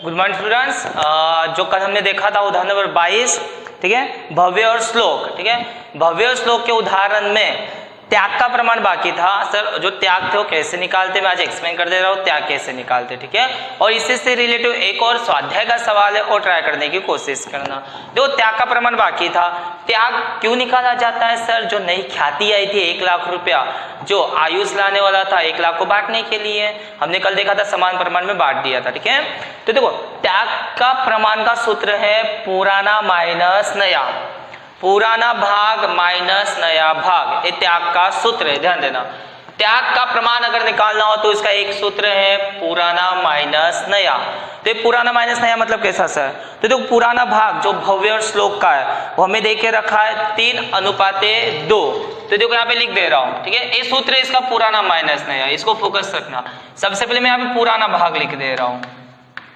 Good morning students. जो कल हमने देखा था उदाहरण नंबर 22, ठीक है, भव्य और श्लोक, ठीक है। भव्य और श्लोक के उदाहरण में त्याग का प्रमाण बाकी था। सर जो त्याग थे वो कैसे निकालते, मैं आज एक्सप्लेन कर दे रहा हूँ त्याग कैसे निकालते, ठीक है। और इससे से रिलेटिव एक और स्वाध्याय का सवाल है और ट्राई करने की कोशिश करना। देखो त्याग का प्रमाण बाकी था। त्याग क्यों निकाला जाता है सर? जो नई ख्याति आई थी 1 लाख रुपया, जो आयुष लाने वाला था 1 लाख को बांटने के लिए, हमने कल देखा था समान प्रमाण में बांट दिया था, ठीक है। तो देखो त्याग का प्रमाण का सूत्र है पुराना माइनस नया, पुराना भाग माइनस नया भाग, ये त्याग का सूत्र है, ध्यान देना। त्याग का प्रमाण अगर निकालना हो तो इसका एक सूत्र है पुराना माइनस नया। तो पुराना माइनस नया मतलब कैसा सर? तो देखो पुराना भाग जो भव्य और श्लोक का है वो हमें दे के रखा है 3:2। तो देखो यहाँ पे लिख दे रहा हूँ, ठीक है। ये सूत्र है इसका पुराना माइनस नया, इसको फोकस रखना। सबसे पहले मैं यहाँ पे पुराना भाग लिख दे रहा हूँ,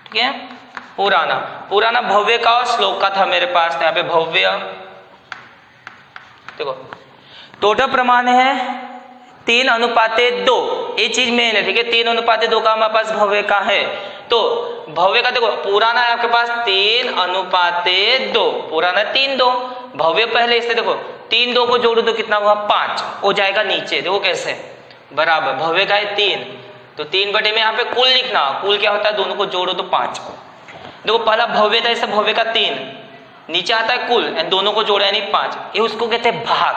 ठीक है। पुराना भव्य का और श्लोक का था मेरे पास, यहाँ पे भव्य। देखो टोटल प्रमाण है 3:2, ये चीज मेन है, ठीक है। 3:2 का हमारे पास भव्य का है। तो भव्य का देखो पुराना है आपके पास 3:2, पुराना 3:2, भव्य पहले, इससे देखो 3:2 को जोड़ो तो कितना हुआ 5, हो जाएगा नीचे। देखो कैसे बराबर, भव्य का है 3, तो 3 बटे में यहाँ पे कुल लिखना, कुल क्या होता है दोनों को जोड़ो तो 5। देखो पहला भव्य था, इसे भव्य का 3, नीचे आता है कुल एंड दोनों को जोड़ा यानी 5, ये उसको कहते हैं भाग।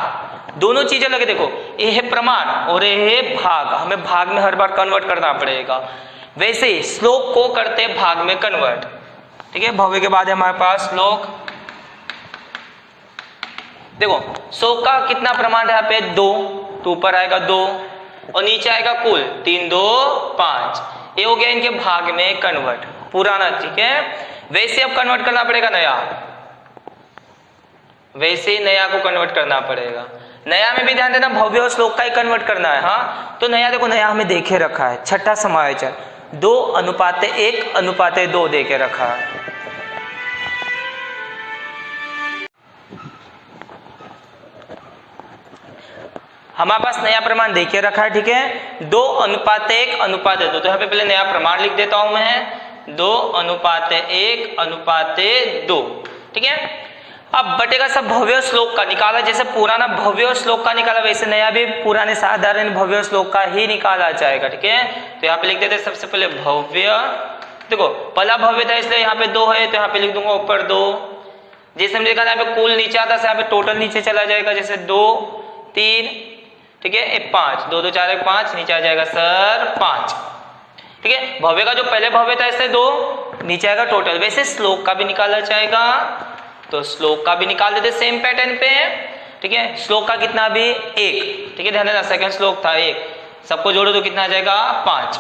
दोनों चीजें लगे, देखो ये है प्रमाण और ये है भाग, हमें भाग में हर बार कन्वर्ट करना पड़ेगा। वैसे ही श्लोक को करते हैं भाग में कन्वर्ट, ठीक है। भव्य के बाद है हमारे पास श्लोक। देखो श्लोक का कितना प्रमाण है यहाँ पे 2, तो ऊपर आएगा 2 और नीचे आएगा कुल 3, 2, 5, ये हो गया इनके भाग में कन्वर्ट, पुराना, ठीक है। वैसे अब कन्वर्ट करना पड़ेगा नया, वैसे ही नया को कन्वर्ट करना पड़ेगा। नया में भी ध्यान देना भव्य और श्लोक का ही कन्वर्ट करना है, हाँ। तो नया देखो नया हमें देखे रखा है, छठा समायोजन 2:1:2 देके रखा है। हमारे पास नया प्रमाण देके रखा है, ठीक है। 2:1:2। तो यहाँ पे पहले नया प्रमाण लिख देता हूं मैं, 2:1:2, ठीक है। अब बटेगा सब भव्य और श्लोक का निकाला, जैसे पुराना भव्य और श्लोक का निकाला वैसे नया भी पुराने साधारण भव्य और श्लोक का ही निकाला जाएगा, ठीक है। तो यहाँ पे लिख देते सबसे पहले भव्य। देखो पहला भव्य था इसलिए यहाँ पे 2 है, तो यहाँ पे लिख दूंगा ऊपर 2। जैसे हमने देखा यहाँ पे कुल नीचे आता है, यहाँ पे टोटल नीचे चला जाएगा, जैसे 2, 3, ठीक है, 5, 2, 2, 4, 1, 5, नीचे आ जाएगा सर 5, ठीक है। भव्य का जो पहले भव्य था इससे 2, नीचे आएगा टोटल। वैसे श्लोक का भी निकाला जाएगा, तो श्लोक का भी निकाल देते सेम पैटर्न पे, ठीक है। श्लोक का कितना भी 1, ठीक है, ध्यान देना सेकंड श्लोक था 1, सबको जोड़ो तो कितना आ जाएगा 5,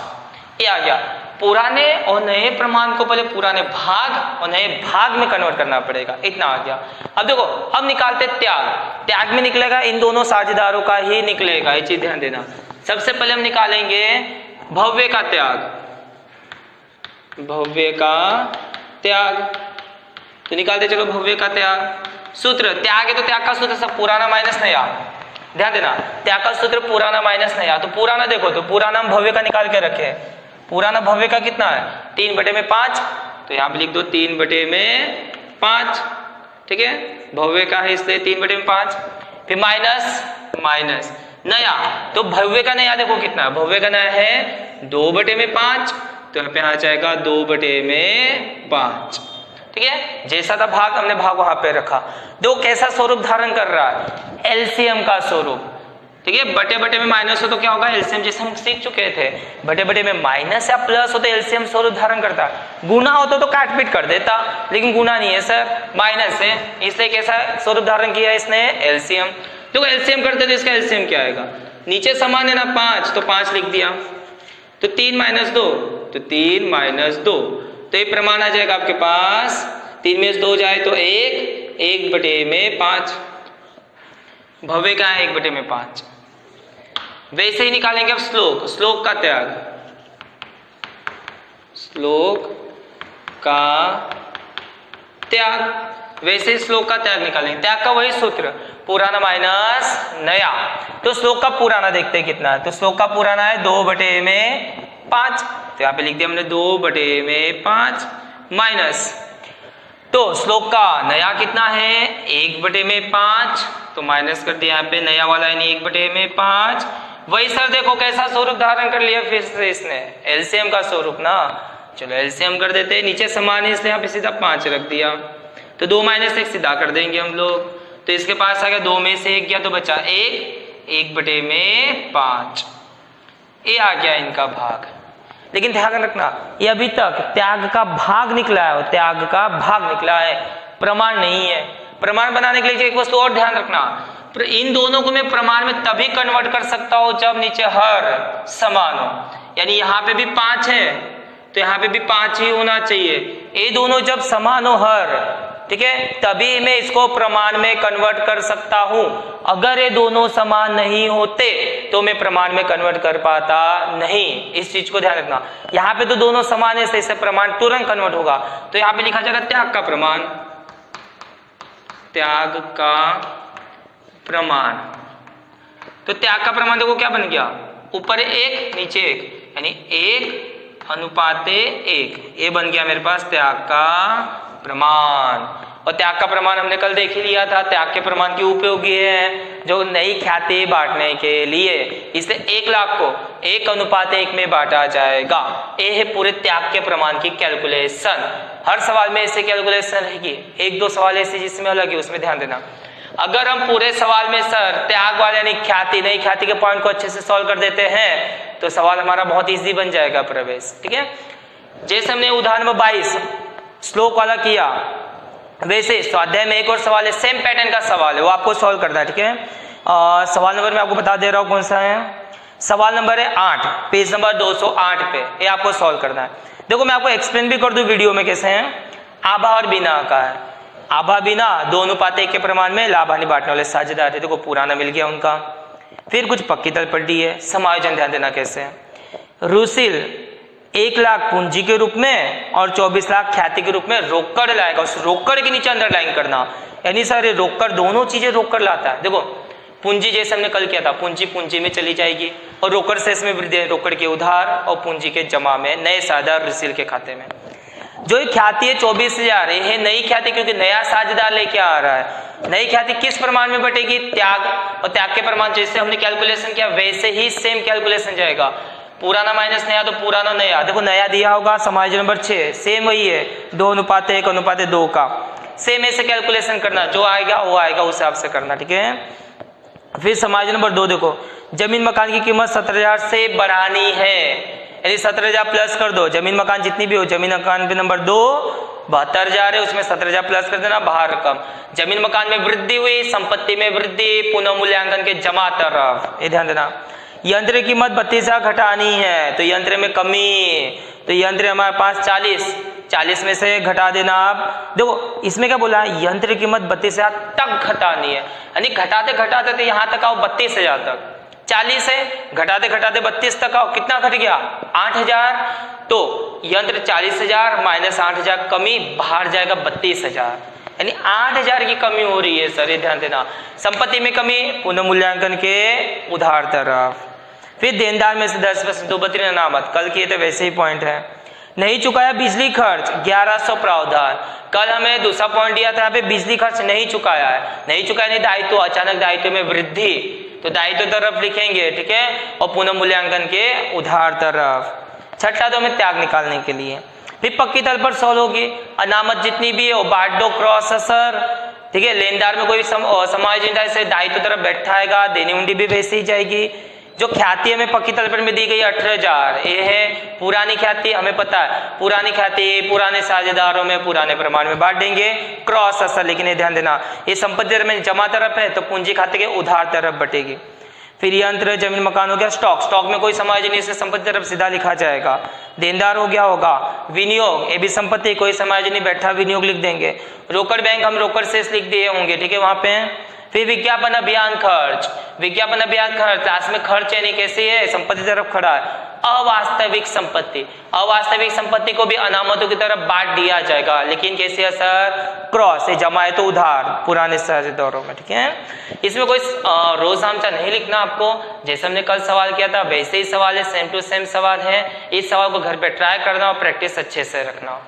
ये आ गया। पुराने और नए प्रमाण को पहले पुराने भाग और नए भाग में कन्वर्ट करना पड़ेगा, इतना आ गया। अब देखो हम निकालते त्याग, त्याग में निकलेगा इन दोनों साझेदारों का ही निकलेगा, ये चीज ध्यान देना। सबसे पहले हम निकालेंगे भव्य का त्याग, भव्य का त्याग, तो निकालते चलो भव्य का त्याग। सूत्र त्याग है तो त्याग का सूत्र सब पुराना माइनस नया, ध्यान देना त्याग का सूत्र पुराना माइनस नया। तो पुराना देखो, तो पुराना हम भव्य का निकाल के रखे, पुराना भव्य का कितना है 3/5, तो यहाँ पे लिख दो 3/5, ठीक है। भव्य का है इसलिए 3/5, फिर माइनस नया, तो भव्य का नया देखो कितना है, भव्य का नया है 2/5, तो यहाँ पे आ जाएगा 2/5, ठीक है। जैसा था भाग हमने भाग वहां पे रखा। दो कैसा स्वरूप धारण कर रहा है, एलसीएम का स्वरूप, ठीक है। बटे में माइनस हो तो क्या होगा एलसीएम, जैसे हम सीख चुके थे। बटे में माइनस या प्लस हो तो एलसीएम स्वरूप धारण करता। गुना हो तो काट पीट कर देता, लेकिन गुना नहीं है सर, माइनस है, इसलिए कैसा स्वरूप धारण किया इसने एलसीएम। देखो एलसीएम करते तो इसका एलसीएम क्या आएगा, नीचे समान है ना 5, तो 5 लिख दिया, तो 3 - 2, तो 3 - 2, तो ये प्रमाण आ जाएगा आपके पास 3 में 2 जाए तो 1/5, भव्य का है 1/5। वैसे ही निकालेंगे अब श्लोक का त्याग, श्लोक का त्याग, वैसे श्लोक का त्याग निकालेंगे। त्याग का वही सूत्र पुराना माइनस नया। तो श्लोक का पुराना देखते हैं कितना है, तो श्लोक का पुराना है 2/5, तो यहाँ पे लिख दिया हमने 2/5 माइनस, तो श्लोक का नया कितना है 1/5, तो माइनस कर दिया यहाँ पे नया वाला यानी 1/5। वही सर देखो कैसा स्वरूप धारण कर लिया फिर से इसने, एलसीएम का स्वरूप ना। चलो एलसीएम कर देते हैं, नीचे समान है इसलिए यहाँ पे सीधा 5 रख दिया, तो 2 - 1 सीधा कर देंगे हम लोग, तो इसके पास आ गया 2 में से 1 गया तो बचा 1/5। ये आ गया इनका भाग। लेकिन ध्यान रखना ये अभी तक त्याग का भाग निकला है, त्याग का भाग निकला है, प्रमाण नहीं है। प्रमाण बनाने के लिए एक वस्तु और ध्यान रखना, इन दोनों को मैं प्रमाण में तभी कन्वर्ट कर सकता हूं जब नीचे हर समान हो, यानी यहाँ पे भी 5 है तो यहाँ पे भी 5 ही होना चाहिए। ये दोनों जब समान हो हर, ठीक है, तभी मैं इसको प्रमाण में कन्वर्ट कर सकता हूं। अगर ये दोनों समान नहीं होते तो मैं प्रमाण में कन्वर्ट कर पाता नहीं। इस चीज को ध्यान रखना। यहाँ पे तो दोनों समान है, इससे प्रमाण तुरंत कन्वर्ट होगा। तो यहाँ पे लिखा जाएगा त्याग का प्रमाण, त्याग का प्रमाण। तो त्याग का प्रमाण देखो क्या बन गया, ऊपर 1 नीचे 1, यानी 1:1। ये बन गया मेरे पास त्याग का प्रमाण। और त्याग का प्रमाण हमने कल देख ही लिया था, त्याग के प्रमाण की उपयोगी है जो नई ख्याति बांटने के लिए। इससे 1 लाख को 1:1 में बांटा जाएगा। ये है पूरे त्याग के प्रमाण की कैलकुलेशन। हर सवाल में ऐसे कैलकुलेशन रहेगी, 1-2 सवाल ऐसे जिसमें अलग है, उसमें ध्यान देना। अगर हम पूरे सवाल में सर त्याग वाले यानी ख्याति नई ख्याति के पॉइंट को अच्छे से सॉल्व कर देते हैं तो सवाल हमारा बहुत इजी बन जाएगा प्रवेश, ठीक है। जैसे हमने उदाहरण नंबर 22 श्लोक वाला किया, वैसे स्वाध्याय में एक और सवाल है, सेम पैटर्न का सवाल है, वो आपको सॉल्व करना है, ठीक है। सवाल नंबर मैं आपको बता दे रहा हूँ कौन सा है। सवाल नंबर है 8, पेज नंबर 208 पे, ये आपको सॉल्व करना है। देखो मैं आपको एक्सप्लेन भी कर दूं वीडियो में कैसे है। आभा और बिना का है, आभा बिना 2:1 के प्रमाण में लाभ हानि बांटने वाले साझेदार थे, देखो पुराना मिल गया उनका। फिर कुछ पक्की तल पट्टी है, समायोजन ध्यान देना कैसे है। रुसिल 1 लाख पूंजी के रूप में और 24 लाख ख्याति के रूप में रोकड़ लाएगा, उस रोकड़ के नीचे अंडरलाइन करना, यानी सर रोकड़ दोनों चीजें रोकड़ लाता है। देखो पूंजी जैसे हमने कल किया था, पूंजी पूंजी में चली जाएगी और रोकड़ से इसमें वृद्धि, रोकड़ के उधार और पूंजी के जमा में नए साझेदार रुसिल के खाते में। जो ख्याति है 24,000 है नई ख्याति, क्योंकि नया साझेदार लेके आ रहा है। नई ख्याति किस प्रमाण में बटेगी, त्याग, और त्याग के प्रमाण जैसे हमने कैलकुलेशन किया वैसे ही सेम कैलकुलेशन जाएगा, पुराना माइनस नया तो पुराना नया। देखो नया दिया होगा समायोजन नंबर 6, सेम वही है 2:1:2 का, सेम ऐसे कैलकुलेशन करना, जो आएगा वो आएगा उस हिसाब से करना, ठीक है। फिर समायोजन नंबर 2 देखो, जमीन मकान की कीमत 17,000 से बढ़ानी है, यानी 17,000 प्लस कर दो, जमीन मकान जितनी भी हो, जमीन मकान पे नंबर 2 72,000 है, उसमें 17,000 प्लस कर देना, बाहर रकम। जमीन मकान में वृद्धि हुई, संपत्ति में वृद्धि, पुनः मूल्यांकन के जमा तरफ, ये ध्यान देना। यंत्र की कीमत 32,000 घटानी है, तो यंत्र में कमी, तो यंत्र हमारे पास 40 में से घटा देना आप। देखो इसमें क्या बोला है, यंत्र की कीमत 32,000 तक घटानी है, यानी घटाते घटाते तो यहाँ तक आओ 32,000 तक, 40 है घटाते घटाते 32 तक आओ, कितना घट गया 8,000, तो यंत्र 40,000 माइनस 8,000 कमी, बाहर जाएगा 32,000, यानी 8,000 की कमी हो रही है सर, ये ध्यान देना। संपत्ति में कमी, पुनः मूल्यांकन के उधार तरफ। फिर देनदार में से 10% दोबत्री अनामत, कल किए थे वैसे ही पॉइंट है। नहीं चुकाया बिजली खर्च 1100 प्रावधान, कल हमें दूसरा पॉइंट दिया था, यहाँ पे बिजली खर्च नहीं चुकाया है, नहीं चुकाया नहीं दायित्व, अचानक दायित्व में वृद्धि, तो दायित्व तरफ लिखेंगे, ठीक है, और पुनः मूल्यांकन के उधार तरफ। छठा तो हमें त्याग निकालने के लिए। फिर पक्की तल पर सॉल्व होगी, अनामत जितनी भी है वो बांट दो क्रॉस असर, ठीक है। लेनदार में कोई समायोजन से दायित्व तरफ बैठाएगा, देनी उंडी भी वैसे ही जाएगी। जो ख्याति हमें पक्की तल पर में दी गई 18,000, ये है पुरानी ख्याति, हमें पता है पुरानी ख्याति पुराने साझेदारों में पुराने प्रमाण में बांट देंगे, क्रॉस असर, लेकिन ये ध्यान देना ये संपत्ति में जमा तरफ है तो पूंजी खाते के उधार तरफ बटेगी। फिर यंत्र जमीन मकान हो गया, स्टॉक में कोई समायोजन से संपत्ति तरफ सीधा लिखा जाएगा। देनदार हो गया होगा, विनियोग ये भी संपत्ति, कोई समायोजन बैठा विनियोग लिख देंगे। रोकड़ बैंक हम रोकड़ शेष लिख दिए होंगे, ठीक है वहां पे। फिर विज्ञापन अभियान खर्च, विज्ञापन अभियान खर्च क्लास में खर्च यानी कैसे है, संपत्ति तरफ खड़ा है। अवास्तविक संपत्ति, अवास्तविक संपत्ति को भी अनामतों की तरफ बांट दिया जाएगा, लेकिन कैसे है सर, क्रॉस, ये जमा है तो उधार पुराने साझेदारों में, ठीक है। इसमें कोई रोज आमचा नहीं लिखना आपको, जैसे हमने कल सवाल किया था वैसे ही सवाल है, सेम टू सेम सवाल है। इस सवाल को घर पे ट्राई करना और प्रैक्टिस अच्छे से रखना।